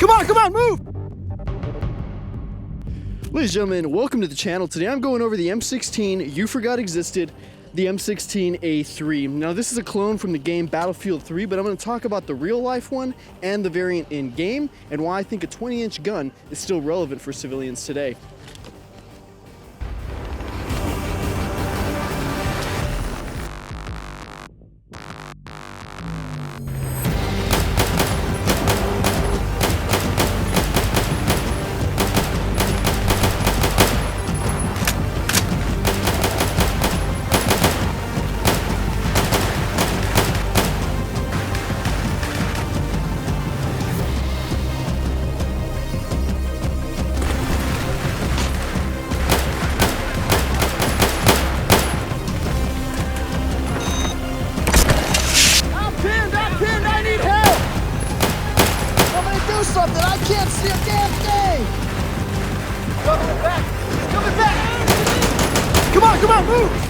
Come on, move! Ladies and gentlemen, welcome to the channel. Today I'm going over the M16 you forgot existed, the M16A3. Now this is a clone from the game Battlefield 3, but I'm going to talk about the real life one and the variant in game, and why I think a 20-inch gun is still relevant for civilians today. Something, I can't see a damn thing! Coming back! He's coming back! Come on, move!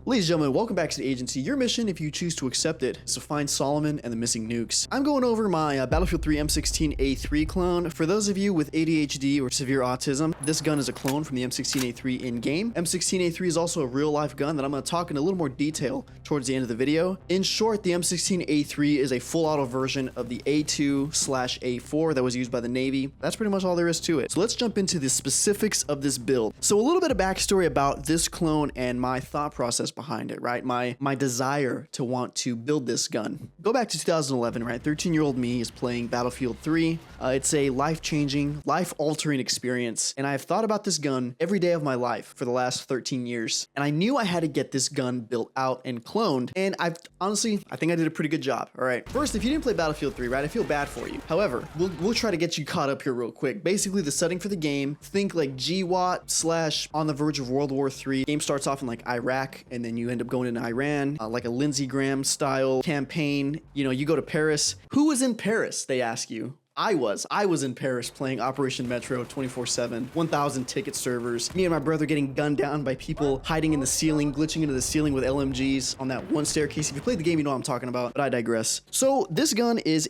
Ladies and gentlemen, welcome back to the agency. Your mission, if you choose to accept it, is to find Solomon and the missing nukes. I'm going over my Battlefield 3 M16A3 clone. For those of you with ADHD or severe autism, this gun is a clone from the M16A3 in-game. M16A3 is also a real-life gun that I'm going to talk in a little more detail towards the end of the video. In short, the M16A3 is a full-auto version of the A2/A4 that was used by the Navy. That's pretty much all there is to it. So let's jump into the specifics of this build. So a little bit of backstory about this clone and my thought process behind it, right? My desire to want to build this gun. Go back to 2011, right? 13-year-old me is playing Battlefield 3. It's a life-changing, life-altering experience, and I've thought about this gun every day of my life for the last 13 years, and I knew I had to get this gun built out and cloned, and I think I did a pretty good job. All right, first, if you didn't play Battlefield 3, right, I feel bad for you. However, we'll try to get you caught up here real quick. Basically, the setting for the game, think like GWAT / on the verge of World War 3. Game starts off in like Iraq, and then you end up going into Iran, like a Lindsey Graham style campaign. You know, you go to Paris. Who was in Paris, they ask you? I was in Paris playing Operation Metro 24/7, 1,000 ticket servers. Me and my brother getting gunned down by people hiding in the ceiling, glitching into the ceiling with LMGs on that one staircase. If you played the game, you know what I'm talking about, but I digress. So this gun is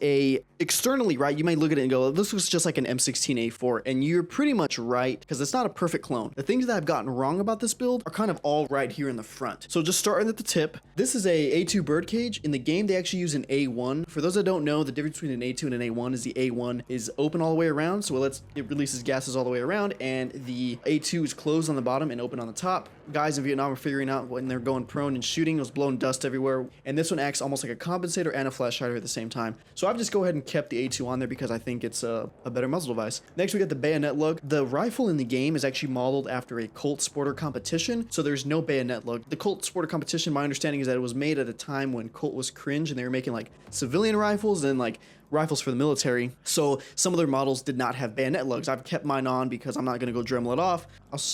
externally, right, you might look at it and go, this looks just like an M16A4, and you're pretty much right, because it's not a perfect clone. The things that I've gotten wrong about this build are kind of all right here in the front. So just starting at the tip, this is a A2 birdcage. In the game, they actually use an A1. For those that don't know, the difference between an A2 and an A1 is the A1 is open all the way around, so it releases gases all the way around, and the A2 is closed on the bottom and open on the top. Guys in Vietnam are figuring out when they're going prone and shooting, it was blowing dust everywhere, and this one acts almost like a compensator and a flash hider at the same time. So I've just go ahead and kept the A2 on there because I think it's a better muzzle device. Next, we got the bayonet lug. The rifle in the game is actually modeled after a Colt Sporter competition, so there's no bayonet lug. The Colt Sporter competition, my understanding is that it was made at a time when Colt was cringe and they were making like civilian rifles and like rifles for the military, so some of their models did not have bayonet lugs. I've kept mine on because I'm not going to go Dremel it off.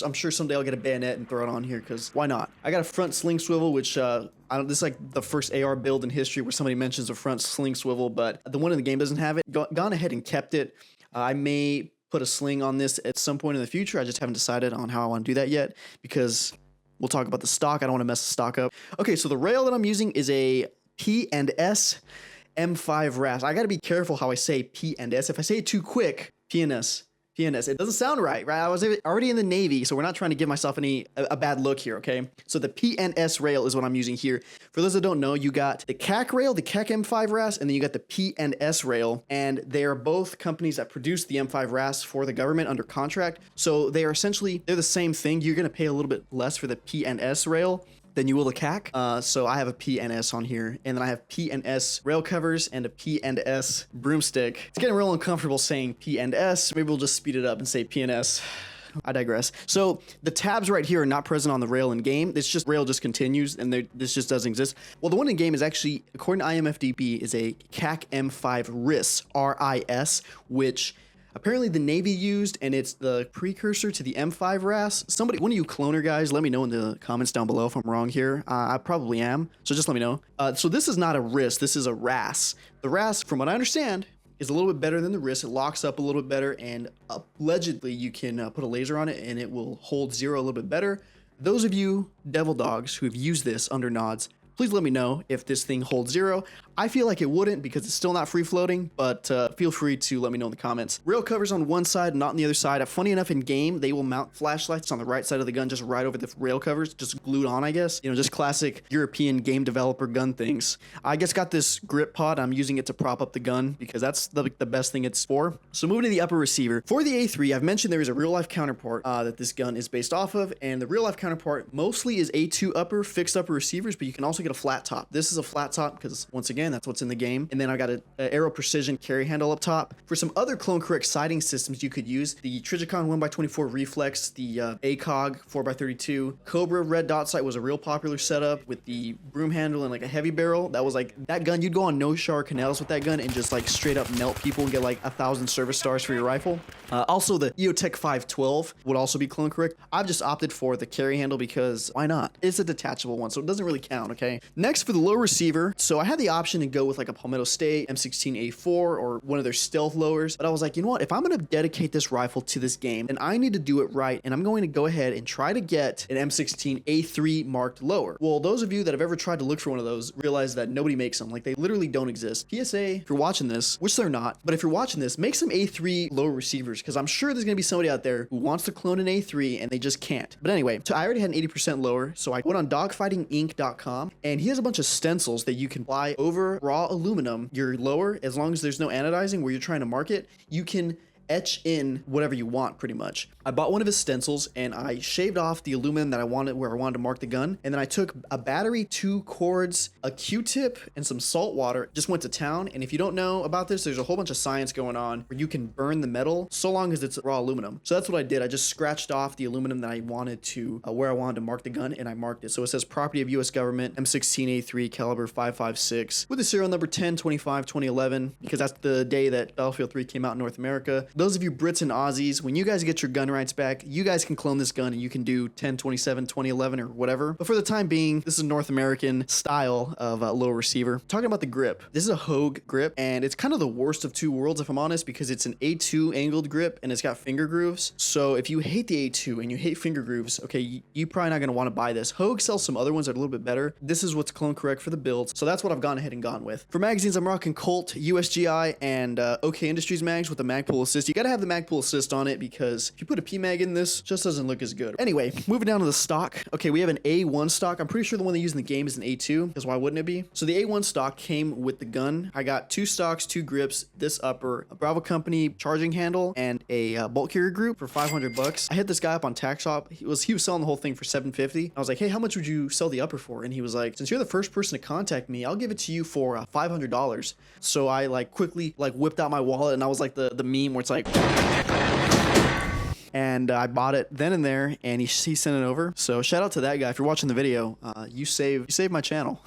I'm sure someday I'll get a bayonet and throw it on here because why not? I got a front sling swivel, which this is like the first AR build in history where somebody mentions a front sling swivel, but the one in the game doesn't have it. Gone ahead and kept it. I may put a sling on this at some point in the future. I just haven't decided on how I want to do that yet because we'll talk about the stock. I don't want to mess the stock up. Okay, so the rail that I'm using is a P&S M5 RAS. I gotta be careful how I say P&S. If I say it too quick, P&S. It doesn't sound right? I was already in the Navy, so we're not trying to give myself a bad look here, okay? So the P&S rail is what I'm using here. For those that don't know, you got the CAC rail, the CAC M5 RAS, and then you got the P&S rail, and they are both companies that produce the M5 RAS for the government under contract. So they're the same thing. You're gonna pay a little bit less for the P&S rail than you will the CAC. So I have a P&S on here, and then I have P&S rail covers and a P&S broomstick. It's getting real uncomfortable saying P&S. Maybe we'll just speed it up and say P&S. I digress. So the tabs right here are not present on the rail in game. It's just rail just continues, and this just doesn't exist. Well, the one in game is actually, according to IMFDB, is a CAC M5 RIS, R-I-S, which apparently the Navy used, and it's the precursor to the M5 RAS. One of you cloner guys, let me know in the comments down below if I'm wrong here. I probably am, so just let me know. So this is not a RIS, this is a RAS. The RAS, from what I understand, is a little bit better than the wrist. It locks up a little bit better, and allegedly you can put a laser on it and it will hold zero a little bit better. Those of you devil dogs who have used this under nods, please let me know if this thing holds zero. I feel like it wouldn't because it's still not free floating, but feel free to let me know in the comments. Rail covers on one side, not on the other side. Funny enough, in game, they will mount flashlights on the right side of the gun, just right over the rail covers, just glued on, I guess. You know, just classic European game developer gun things. I just got this grip pod. I'm using it to prop up the gun because that's the best thing it's for. So moving to the upper receiver. For the A3, I've mentioned there is a real life counterpart that this gun is based off of, and the real life counterpart mostly is A2 upper, fixed upper receivers, but you can also get a flat top. This is a flat top because, once again, that's what's in the game. And then I got an Aero Precision carry handle up top. For some other clone correct sighting systems you could use, the Trijicon 1x24 Reflex, the ACOG 4x32, Cobra red dot sight was a real popular setup with the broom handle and like a heavy barrel. That was like, that gun, you'd go on no shower canals with that gun and just like straight up melt people and get like 1,000 service stars for your rifle. Also, the EOTech 512 would also be clone correct. I've just opted for the carry handle because why not? It's a detachable one, so it doesn't really count, okay? Next, for the low receiver, so I had the option to go with like a Palmetto State M16A4 or one of their stealth lowers, but I was like, you know what? If I'm going to dedicate this rifle to this game, then I need to do it right, and I'm going to go ahead and try to get an M16A3 marked lower. Well, those of you that have ever tried to look for one of those realize that nobody makes them. Like, they literally don't exist. PSA, if you're watching this, which they're not, but if you're watching this, make some A3 low receivers, because I'm sure there's going to be somebody out there who wants to clone an A3 and they just can't. But anyway, so I already had an 80% lower, so I went on dogfightinginc.com, and he has a bunch of stencils that you can apply over raw aluminum. Your lower, as long as there's no anodizing where you're trying to mark it, you can etch in whatever you want pretty much. I bought one of his stencils and I shaved off the aluminum that I wanted where I wanted to mark the gun, and then I took a battery, 2 cords, a Q-tip, and some salt water, just went to town. And if you don't know about this, there's a whole bunch of science going on where you can burn the metal so long as it's raw aluminum. So that's what I did. I just scratched off the aluminum that I wanted to where I wanted to mark the gun, and I marked it. So it says property of US government, M16A3 caliber 5.56 with the serial number 10/25/2011, because that's the day that Battlefield 3 came out in North America. Those of you Brits and Aussies, when you guys get your gun rights back, you guys can clone this gun and you can do 10/27/2011 or whatever. But for the time being, this is North American style of low receiver. Talking about the grip, this is a Hogue grip, and it's kind of the worst of two worlds if I'm honest, because it's an A2 angled grip and it's got finger grooves. So if you hate the A2 and you hate finger grooves, okay, you're probably not going to want to buy this. Hogue sells some other ones that are a little bit better. This is what's clone correct for the builds, so that's what I've gone ahead and gone with. For magazines, I'm rocking Colt, USGI, and OK Industries mags with the Magpul Assist. You gotta have the Magpul Assist on it because if you put a PMag in this, it just doesn't look as good. Anyway, moving down to the stock. Okay, we have an A1 stock. I'm pretty sure the one they use in the game is an A2, because why wouldn't it be? So the A1 stock came with the gun. I got 2 stocks, 2 grips, this upper, a Bravo Company charging handle, and a bolt carrier group for $500. I hit this guy up on Tac Shop. He was selling the whole thing for $750. I was like, hey, how much would you sell the upper for? And he was like, since you're the first person to contact me, I'll give it to you for $500. So I like quickly like whipped out my wallet, and I was like the meme where it's like, and I bought it then and there, and he sent it over. So shout out to that guy. If you're watching the video, you saved my channel.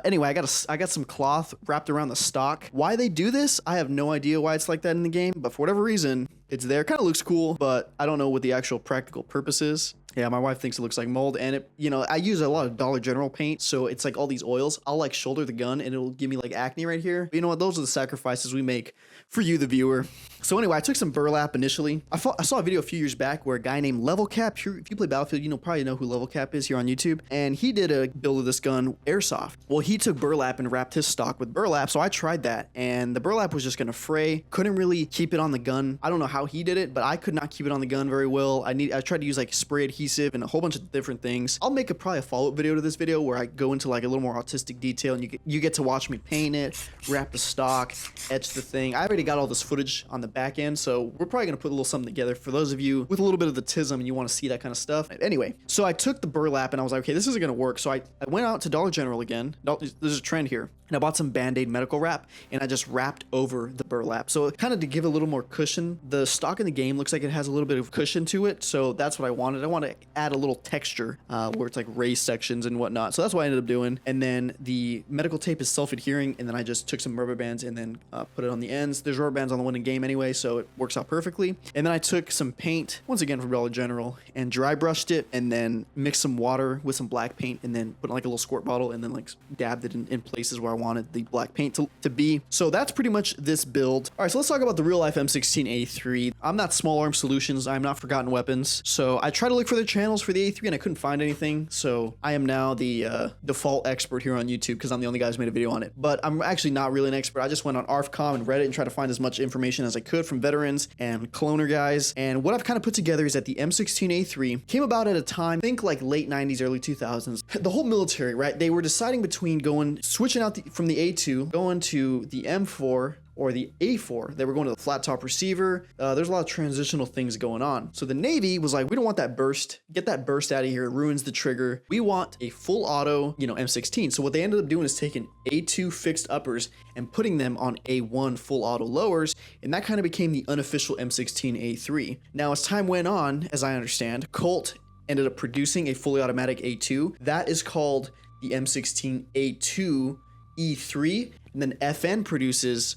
Anyway, I got some cloth wrapped around the stock. Why they do this, I have no idea why it's like that in the game, but for whatever reason, it's there. Kind of looks cool, but I don't know what the actual practical purpose is. Yeah, my wife thinks it looks like mold, and it, you know, I use a lot of Dollar General paint, so it's like all these oils. I'll like shoulder the gun and it'll give me like acne right here. But you know what? Those are the sacrifices we make for you, the viewer. So anyway, I took some burlap initially. I saw a video a few years back where a guy named Level Cap, if you play Battlefield, you probably know who Level Cap is here on YouTube, and he did a build of this gun airsoft. Well, he took burlap and wrapped his stock with burlap, so I tried that, and the burlap was just gonna fray. Couldn't really keep it on the gun. I don't know how he did it, but I could not keep it on the gun very well. I tried to use like spray adhesive and a whole bunch of different things. I'll make probably a follow-up video to this video where I go into like a little more artistic detail, and you get to watch me paint it, wrap the stock, etch the thing. I already got all this footage on the back end, so we're probably gonna put a little something together for those of you with a little bit of the tism and you want to see that kind of stuff. Anyway, so I took the burlap and I was like, okay, this isn't gonna work. So I went out to Dollar General again. There's a trend here. And I bought some Band-Aid medical wrap, and I just wrapped over the burlap. So kind of to give a little more cushion. The stock in the game looks like it has a little bit of cushion to it, so that's what I wanted. I want to add a little texture where it's like raised sections and whatnot. So that's what I ended up doing. And then the medical tape is self-adhering, and then I just took some rubber bands and then put it on the ends. There's rubber bands on the one in game anyway, so it works out perfectly. And then I took some paint, once again from Dollar General, and dry brushed it, and then mixed some water with some black paint, and then put in like a little squirt bottle, and then like dabbed it in places where I wanted the black paint to be. So that's pretty much this build. All right, so let's talk about the real life M16A3. I'm not Small Arm Solutions. I'm not Forgotten Weapons. So I tried to look for their channels for the A3 and I couldn't find anything. So I am now the default expert here on YouTube because I'm the only guy who's made a video on it. But I'm actually not really an expert. I just went on ARFCom and Reddit and tried to find as much information as I could from veterans and cloner guys. And what I've kind of put together is that the M16A3 came about at a time, I think like late 90s, early 2000s. The whole military, right? They were deciding between switching out from the A2, going to the M4, or the A4. They were going to the flat top receiver. There's a lot of transitional things going on. So the Navy was like, we don't want that burst. Get that burst out of here. It ruins the trigger. We want a full auto, M16. So what they ended up doing is taking A2 fixed uppers and putting them on A1 full auto lowers. And that kind of became the unofficial M16A3. Now, as time went on, as I understand, Colt ended up producing a fully automatic A2. That is called the M16A2 E3. And then FN produced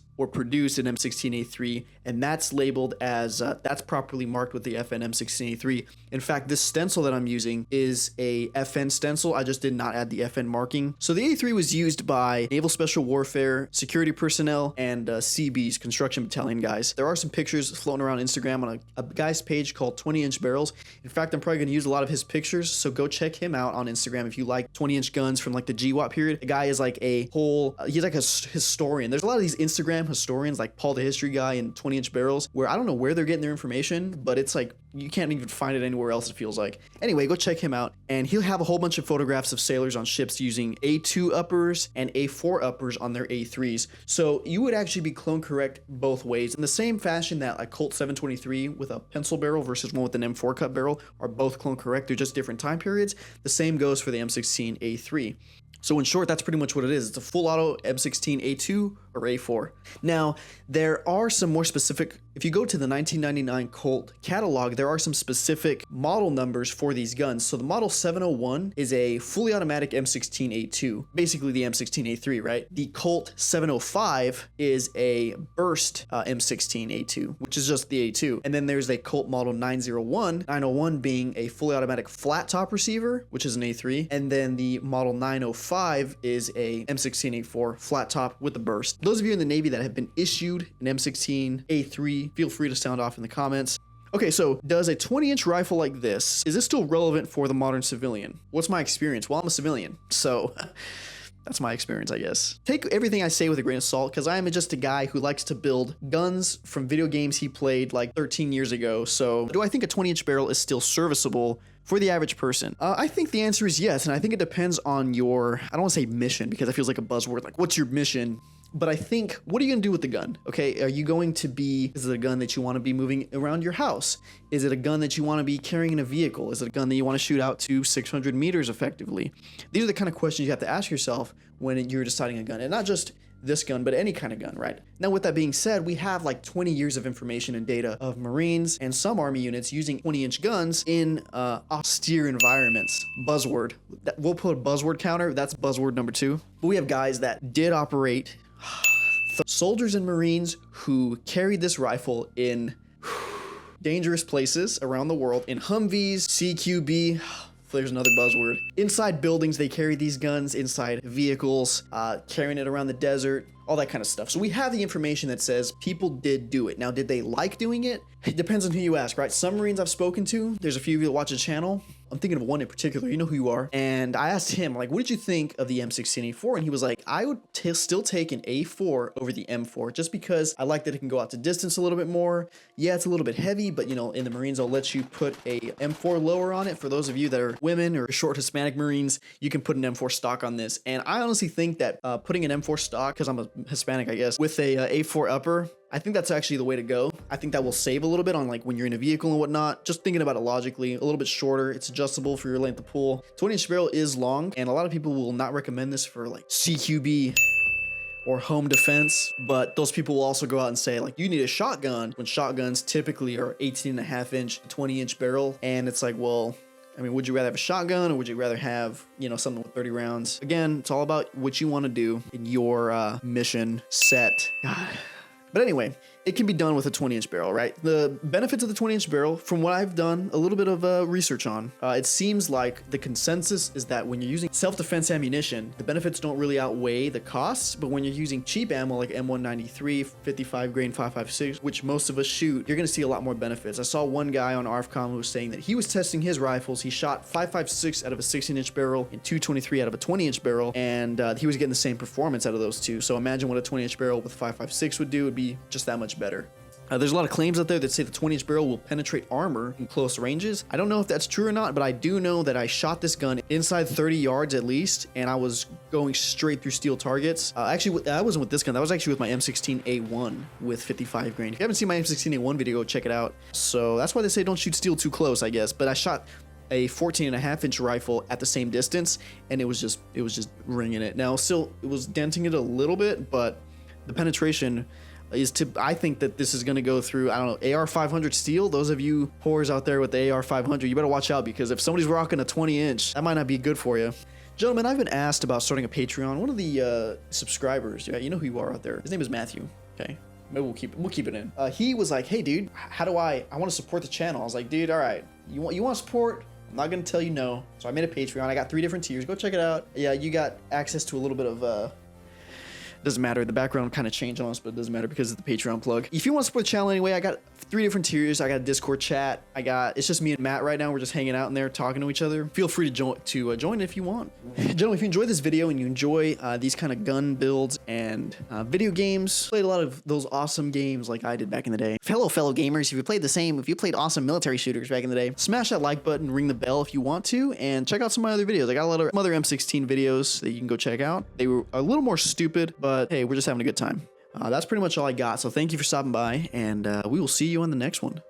an M16A3, and that's labeled as, that's properly marked with the FN M16A3. In fact, this stencil that I'm using is a FN stencil. I just did not add the FN marking. So the A3 was used by Naval Special Warfare, security personnel, and CBs, construction battalion guys. There are some pictures floating around Instagram on a guy's page called 20-inch barrels. In fact, I'm probably going to use a lot of his pictures, so go check him out on Instagram if you like 20-inch guns from like the GWAT period. The guy is like he's like a historian. There's a lot of these Instagram historians like Paul the History Guy and 20-inch barrels where I don't know where they're getting their information, but it's like you can't even find it anywhere else, it feels like. Anyway, go check him out, and he'll have a whole bunch of photographs of sailors on ships using A2 uppers and A4 uppers on their A3s. So you would actually be clone correct both ways in the same fashion that a Colt 723 with a pencil barrel versus one with an M4 cut barrel are both clone correct. They're just different time periods. The same goes for the M16A3. So in short, that's pretty much what it is. It's a full auto M16A2 or A4. Now, there are some more specific, if you go to the 1999 Colt catalog, there are some specific model numbers for these guns. So the model 701 is a fully automatic M16A2, basically the M16A3, right? The Colt 705 is a burst M16A2, which is just the A2. And then there's a Colt model 901 being a fully automatic flat top receiver, which is an A3. And then the model 905 is a M16A4 flat top with a burst. Those of you in the Navy that have been issued an M16A3, feel free to sound off in the comments. Okay, so does a 20-inch rifle like this, is this still relevant for the modern civilian? What's my experience? Well, I'm a civilian, so that's my experience, I guess. Take everything I say with a grain of salt, because I am just a guy who likes to build guns from video games he played like 13 years ago. So do I think a 20-inch barrel is still serviceable for the average person? I think the answer is yes, and I think it depends on your, I don't want to say mission, because that feels like a buzzword, like what's your mission? But I think, what are you going to do with the gun? Okay, are you going to be, is it a gun that you want to be moving around your house? Is it a gun that you want to be carrying in a vehicle? Is it a gun that you want to shoot out to 600 meters effectively? These are the kind of questions you have to ask yourself when you're deciding a gun, and not just this gun, but any kind of gun, right? Now, with that being said, we have like 20 years of information and data of Marines and some Army units using 20-inch guns in austere environments. Buzzword. We'll put a buzzword counter. That's buzzword number 2. But we have guys that did operate, soldiers and Marines who carried this rifle in dangerous places around the world, in Humvees, CQB, there's another buzzword. Inside buildings, they carry these guns, inside vehicles, carrying it around the desert, all that kind of stuff. So we have the information that says people did do it. Now, did they like doing it? It depends on who you ask, right? Some Marines I've spoken to, there's a few of you that watch the channel. I'm thinking of one in particular, you know who you are. And I asked him, like, what did you think of the M16A4? And he was like, I would still take an A4 over the M4 just because I like that it can go out to distance a little bit more. Yeah, it's a little bit heavy, but you know, in the Marines, I'll let you put a M4 lower on it. For those of you that are women or short Hispanic Marines, you can put an M4 stock on this. And I honestly think that putting an M4 stock, because I'm a Hispanic, I guess, with a A4 upper, I think that's actually the way to go. I think that will save a little bit on like when you're in a vehicle and whatnot. Just thinking about it logically, a little bit shorter. It's adjustable for your length of pull. 20-inch barrel is long, and a lot of people will not recommend this for like CQB or home defense, but those people will also go out and say like, you need a shotgun, when shotguns typically are 18.5-inch, 20-inch barrel. And it's like, well, I mean, would you rather have a shotgun or would you rather have, you know, something with 30 rounds? Again, it's all about what you want to do in your mission set. God. But anyway, it can be done with a 20-inch barrel, right? The benefits of the 20-inch barrel, from what I've done a little bit of research on, it seems like the consensus is that when you're using self-defense ammunition, the benefits don't really outweigh the costs, but when you're using cheap ammo like M193, 55 grain 5.56, which most of us shoot, you're gonna see a lot more benefits. I saw one guy on ARFCOM who was saying that he was testing his rifles. He shot 5.56 out of a 16-inch barrel and 223 out of a 20-inch barrel, and he was getting the same performance out of those two. So imagine what a 20-inch barrel with 5.56 would do. It would be just that much better. There's a lot of claims out there that say the 20-inch barrel will penetrate armor in close ranges. I don't know if that's true or not, but I do know that I shot this gun inside 30 yards at least, and I was going straight through steel targets. Actually, I wasn't with this gun. That was actually with my M16A1 with 55 grain. If you haven't seen my M16A1 video, go check it out. So that's why they say don't shoot steel too close, I guess. But I shot a 14.5-inch rifle at the same distance, and it was just ringing it. Now, still, it was denting it a little bit, but the penetration is I think that this is going to go through, I don't know, AR-500 steel. Those of you whores out there with the AR-500, you better watch out, because if somebody's rocking a 20-inch, that might not be good for you. Gentlemen, I've been asked about starting a Patreon. One of the subscribers, yeah, you know who you are out there. His name is Matthew, okay? Maybe we'll keep it in. He was like, hey, dude, how do I want to support the channel? I was like, dude, all right, you want support? I'm not going to tell you no. So I made a Patreon. I got 3 different tiers. Go check it out. Yeah, you got access to a little bit of doesn't matter. The background kind of changed on us, but it doesn't matter because of the Patreon plug. If you want to support the channel anyway, I got 3 different tiers. I got a Discord chat. It's just me and Matt right now. We're just hanging out in there talking to each other. Feel free to join if you want. Gentlemen, if you enjoyed this video and you enjoy these kind of gun builds and video games, played a lot of those awesome games like I did back in the day. Hello, fellow gamers. If you played awesome military shooters back in the day, smash that like button, ring the bell if you want to, and check out some of my other videos. I got a lot of other M16 videos that you can go check out. They were a little more stupid, but hey, we're just having a good time. That's pretty much all I got. So thank you for stopping by, and we will see you on the next one.